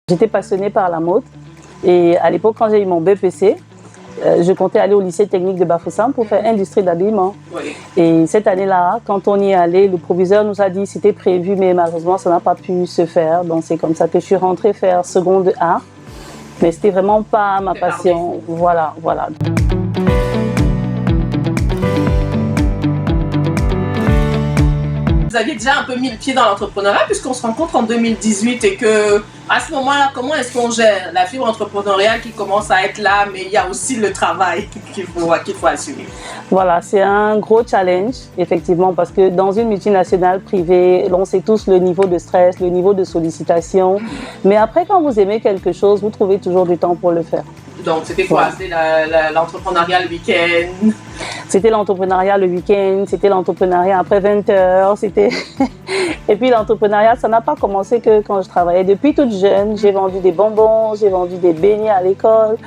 J'étais passionnée par la mode et à l'époque, quand j'ai eu mon BPC, je comptais aller au lycée technique de Bafoussam pour faire industrie d'habillement. Oui. Et cette année-là, quand on y est allé, le proviseur nous a dit que c'était prévu, mais malheureusement, ça n'a pas pu se faire. Donc c'est comme ça que je suis rentrée faire seconde A. Mais c'était vraiment pas ma passion. Voilà. Vous aviez déjà un peu mis le pied dans l'entrepreneuriat puisqu'on se rencontre en 2018 et que à ce moment-là, comment est-ce qu'on gère la fibre entrepreneuriale qui commence à être là, mais il y a aussi le travail qu'il faut assumer. Voilà, c'est un gros challenge, effectivement, parce que dans une multinationale privée, on sait tous le niveau de stress, le niveau de sollicitation. Mais après, quand vous aimez quelque chose, vous trouvez toujours du temps pour le faire. Donc, c'était quoi? C'était l'entrepreneuriat le week-end? C'était l'entrepreneuriat le week-end, c'était l'entrepreneuriat après 20h, c'était... Et puis l'entrepreneuriat, ça n'a pas commencé que quand je travaillais. Depuis toute jeune, j'ai vendu des bonbons, j'ai vendu des beignets à l'école.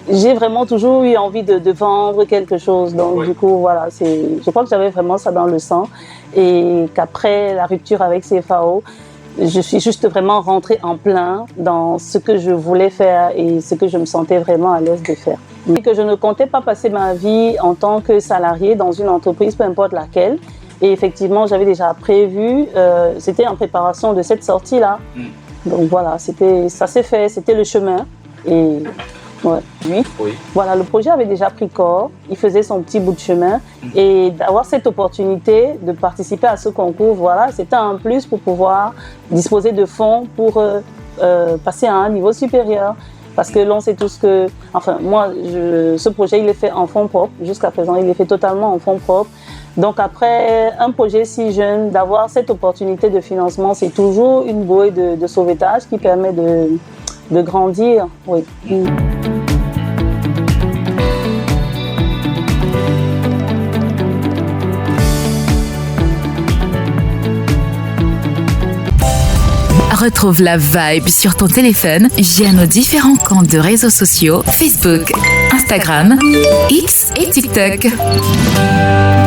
J'ai vraiment toujours eu envie de vendre quelque chose. Donc du coup, voilà, je crois que j'avais vraiment ça dans le sang. Et qu'après la rupture avec CFAO, je suis juste vraiment rentrée en plein dans ce que je voulais faire et ce que je me sentais vraiment à l'aise de faire. Et que je ne comptais pas passer ma vie en tant que salariée dans une entreprise, peu importe laquelle. Et effectivement, j'avais déjà prévu, c'était en préparation de cette sortie-là. Donc voilà, ça s'est fait, c'était le chemin. Et ouais. Oui. Voilà, le projet avait déjà pris corps, il faisait son petit bout de chemin. Et d'avoir cette opportunité de participer à ce concours, voilà, c'était un plus pour pouvoir disposer de fonds pour passer à un niveau supérieur. Parce que l'on sait tous que, enfin moi, ce projet, il est fait en fonds propres. Jusqu'à présent, il est fait totalement en fonds propres. Donc après un projet si jeune, d'avoir cette opportunité de financement, c'est toujours une bouée de sauvetage qui permet de grandir. Oui. Retrouve la vibe sur ton téléphone via nos différents comptes de réseaux sociaux Facebook, Instagram, X et TikTok.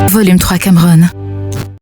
Volume 3 Cameroun.